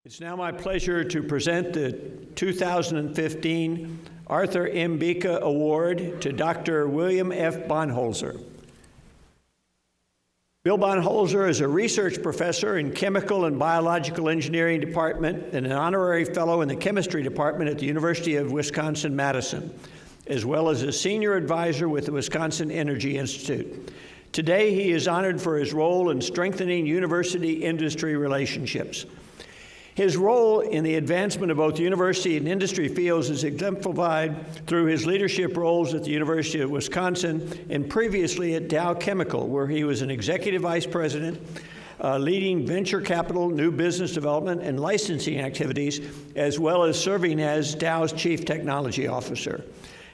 It's now my pleasure to present the 2015 Arthur M. Bueche Award to Dr. William F. Banholzer. Bill Banholzer is a research professor in Chemical and Biological Engineering Department and an honorary fellow in the Chemistry Department at the University of Wisconsin-Madison, as well as a senior advisor with the Wisconsin Energy Institute. Today, he is honored for his role in strengthening university-industry relationships. His role in the advancement of both university and industry fields is exemplified through his leadership roles at the University of Wisconsin and previously at Dow Chemical, where he was an executive vice president, leading venture capital, new business development, and licensing activities, as well as serving as Dow's chief technology officer.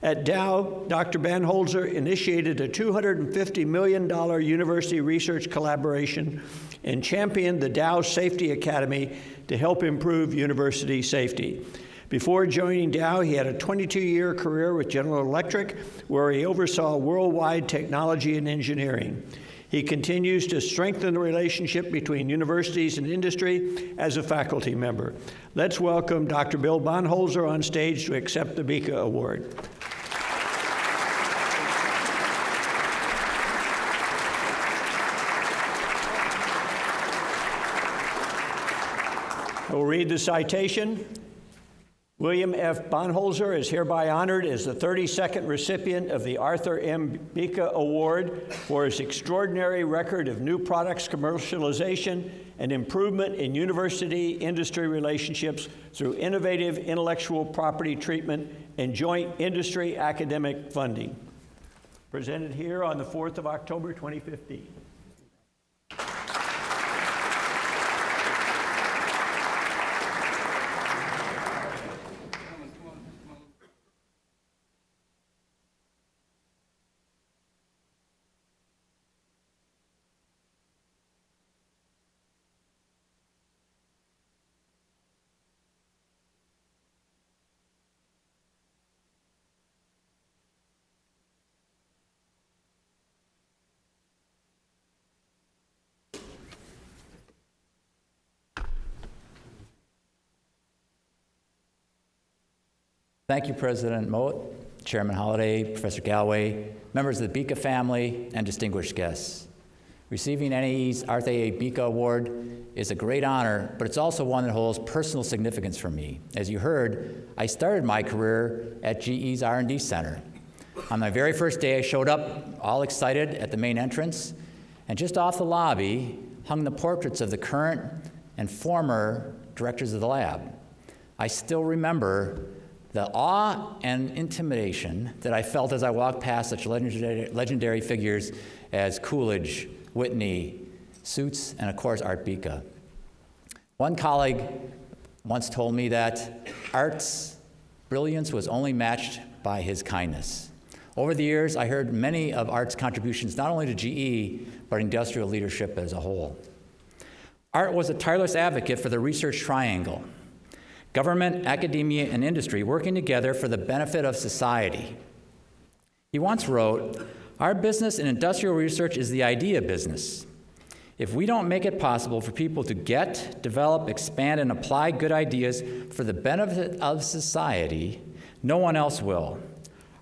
At Dow, Dr. Banholzer initiated a $250 million university research collaboration and championed the Dow Safety Academy to help improve university safety. Before joining Dow, he had a 22-year career with General Electric, where he oversaw worldwide technology and engineering. He continues to strengthen the relationship between universities and industry as a faculty member. Let's welcome Dr. Bill Banholzer on stage to accept the Bueche Award. We'll read the citation. William F. Banholzer is hereby honored as the 32nd recipient of the Arthur M. Bueche Award for his extraordinary record of new products commercialization and improvement in university-industry relationships through innovative intellectual property treatment and joint industry-academic funding. Presented here on the 4th of October, 2015. Thank you, President Moat, Chairman Holliday, Professor Galloway, members of the Bueche family, and distinguished guests. Receiving NAE's Arthur M. Bueche Award is a great honor, but it's also one that holds personal significance for me. As you heard, I started my career at GE's R&D Center. On my very first day, I showed up all excited at the main entrance, and just off the lobby hung the portraits of the current and former directors of the lab. I still remember the awe and intimidation that I felt as I walked past such legendary figures as Coolidge, Whitney, Suits, and of course, Art Bueche. One colleague once told me that Art's brilliance was only matched by his kindness. Over the years, I heard many of Art's contributions, not only to GE, but industrial leadership as a whole. Art was a tireless advocate for the research triangle: government, academia, and industry working together for the benefit of society. He once wrote, "Our business in industrial research is the idea business. If we don't make it possible for people to get, develop, expand, and apply good ideas for the benefit of society, no one else will."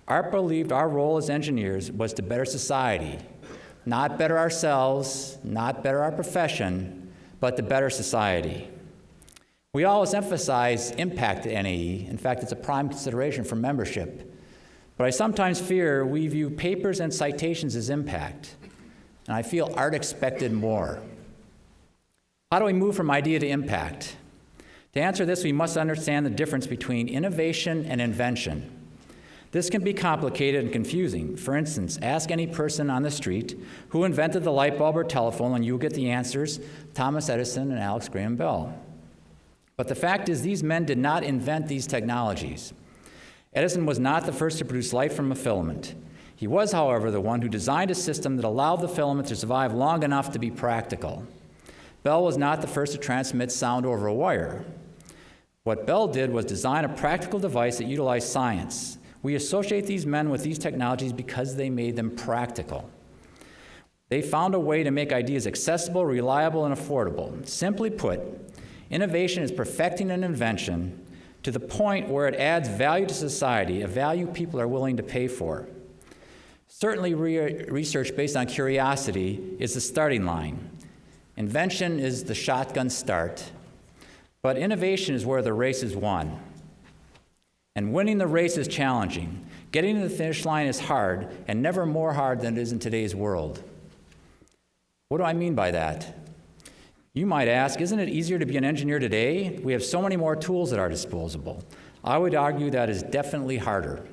Art believed our role as engineers was to better society, not better ourselves, not better our profession, but to better society. We always emphasize impact at NAE. In fact, it's a prime consideration for membership. But I sometimes fear we view papers and citations as impact, and I feel Art expected more. How do we move from idea to impact? To answer this, we must understand the difference between innovation and invention. This can be complicated and confusing. For instance, ask any person on the street who invented the light bulb or telephone, and you'll get the answers: Thomas Edison and Alex Graham Bell. But the fact is, these men did not invent these technologies. Edison was not the first to produce light from a filament. He was, however, the one who designed a system that allowed the filament to survive long enough to be practical. Bell was not the first to transmit sound over a wire. What Bell did was design a practical device that utilized science. We associate these men with these technologies because they made them practical. They found a way to make ideas accessible, reliable, and affordable. Simply put, Innovation is perfecting an invention to the point where it adds value to society, a value people are willing to pay for. Certainly, research based on curiosity is the starting line. Invention is the shotgun start, but innovation is where the race is won. And winning the race is challenging. Getting to the finish line is hard, and never more hard than it is in today's world. What do I mean by that? You might ask, isn't it easier to be an engineer today? We have so many more tools at our disposal. I would argue that is definitely harder.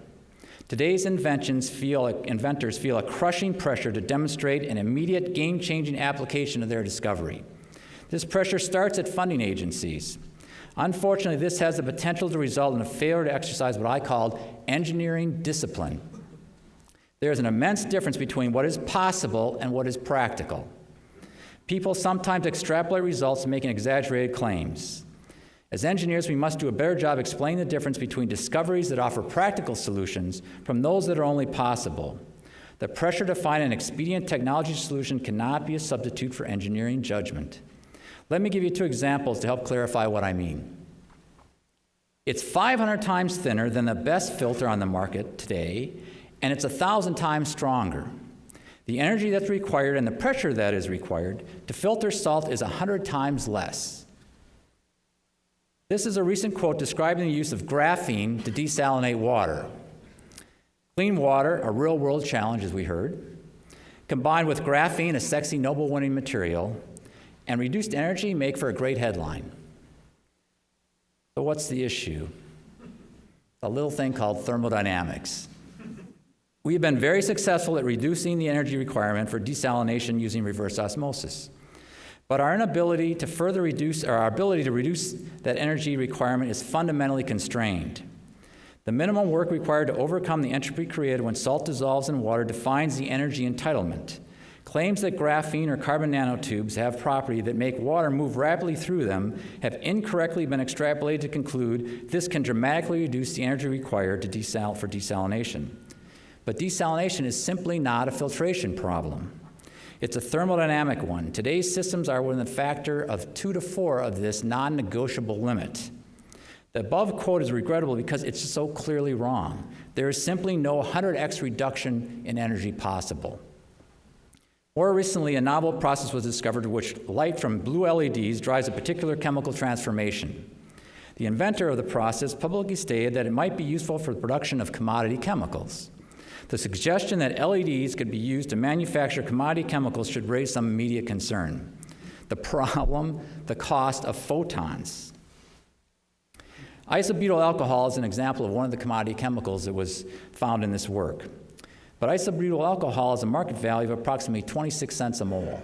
Today's inventors feel a crushing pressure to demonstrate an immediate game-changing application of their discovery. This pressure starts at funding agencies. Unfortunately, this has the potential to result in a failure to exercise what I call engineering discipline. There is an immense difference between what is possible and what is practical. People sometimes extrapolate results and make exaggerated claims. As engineers, we must do a better job explaining the difference between discoveries that offer practical solutions from those that are only possible. The pressure to find an expedient technology solution cannot be a substitute for engineering judgment. Let me give you 2 examples to help clarify what I mean. It's 500 times thinner than the best filter on the market today, and it's 1,000 times stronger. The energy that's required and the pressure that is required to filter salt is 100 times less. This is a recent quote describing the use of graphene to desalinate water. Clean water, a real-world challenge, as we heard, combined with graphene, a sexy Nobel-winning material, and reduced energy make for a great headline. So what's the issue? A little thing called thermodynamics. We have been very successful at reducing the energy requirement for desalination using reverse osmosis. But our ability to reduce that energy requirement is fundamentally constrained. The minimum work required to overcome the entropy created when salt dissolves in water defines the energy entitlement. Claims that graphene or carbon nanotubes have property that make water move rapidly through them have incorrectly been extrapolated to conclude this can dramatically reduce the energy required for desalination. But desalination is simply not a filtration problem. It's a thermodynamic one. Today's systems are within a factor of 2 to 4 of this non-negotiable limit. The above quote is regrettable because it's so clearly wrong. There is simply no 100x reduction in energy possible. More recently, a novel process was discovered in which light from blue LEDs drives a particular chemical transformation. The inventor of the process publicly stated that it might be useful for the production of commodity chemicals. The suggestion that LEDs could be used to manufacture commodity chemicals should raise some immediate concern. The problem, the cost of photons. Isobutyl alcohol is an example of one of the commodity chemicals that was found in this work. But isobutyl alcohol has a market value of approximately 26 cents a mole.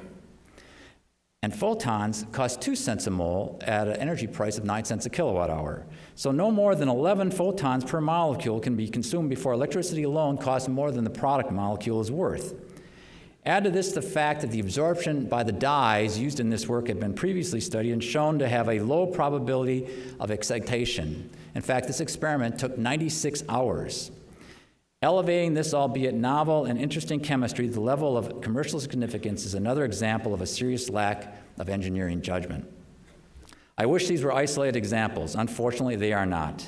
And photons cost 2 cents a mole at an energy price of 9 cents a kilowatt hour. So no more than 11 photons per molecule can be consumed before electricity alone costs more than the product molecule is worth. Add to this the fact that the absorption by the dyes used in this work had been previously studied and shown to have a low probability of excitation. In fact, this experiment took 96 hours. Elevating this albeit novel and interesting chemistry to the level of commercial significance is another example of a serious lack of engineering judgment. I wish these were isolated examples. Unfortunately, they are not.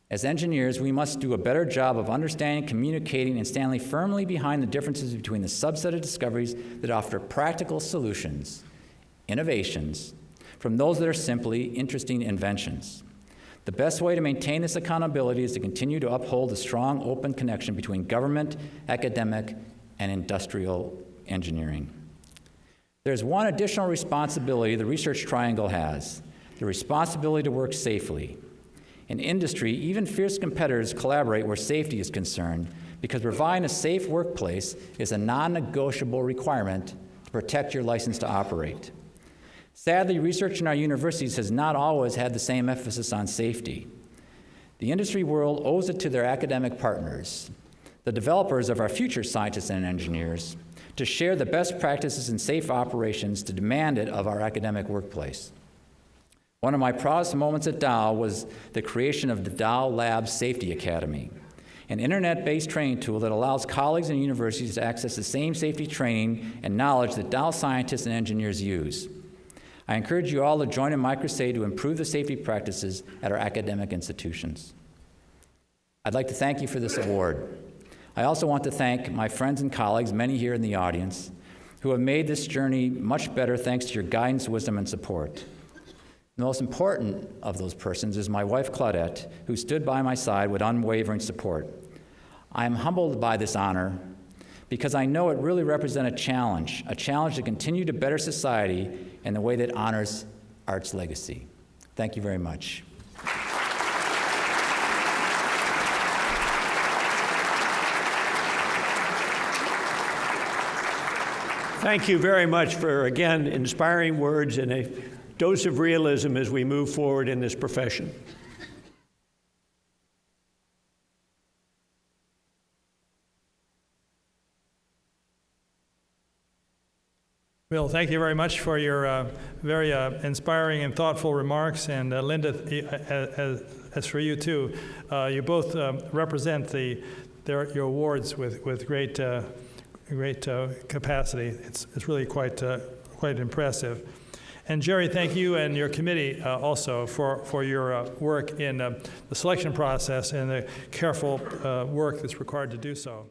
As engineers, we must do a better job of understanding, communicating, and standing firmly behind the differences between the subset of discoveries that offer practical solutions, innovations, from those that are simply interesting inventions. The best way to maintain this accountability is to continue to uphold the strong, open connection between government, academic, and industrial engineering. There's one additional responsibility the research triangle has, the responsibility to work safely. In industry, even fierce competitors collaborate where safety is concerned because providing a safe workplace is a non-negotiable requirement to protect your license to operate. Sadly, research in our universities has not always had the same emphasis on safety. The industry world owes it to their academic partners, the developers of our future scientists and engineers, to share the best practices in safe operations to demand it of our academic workplace. One of my proudest moments at Dow was the creation of the Dow Lab Safety Academy, an internet-based training tool that allows colleagues in universities to access the same safety training and knowledge that Dow scientists and engineers use. I encourage you all to join in my crusade to improve the safety practices at our academic institutions. I'd like to thank you for this award. I also want to thank my friends and colleagues, many here in the audience, who have made this journey much better thanks to your guidance, wisdom, and support. The most important of those persons is my wife, Claudette, who stood by my side with unwavering support. I am humbled by this honor because I know it really represents a challenge to continue to better society in a way that honors art's legacy. Thank you very much. Thank you very much for, again, inspiring words and a dose of realism as we move forward in this profession. Bill, thank you very much for your very inspiring and thoughtful remarks. And Linda, as for you too, you both represent your awards with great capacity. It's really quite impressive. And Jerry, thank you and your committee also for your work in the selection process and the careful work that's required to do so.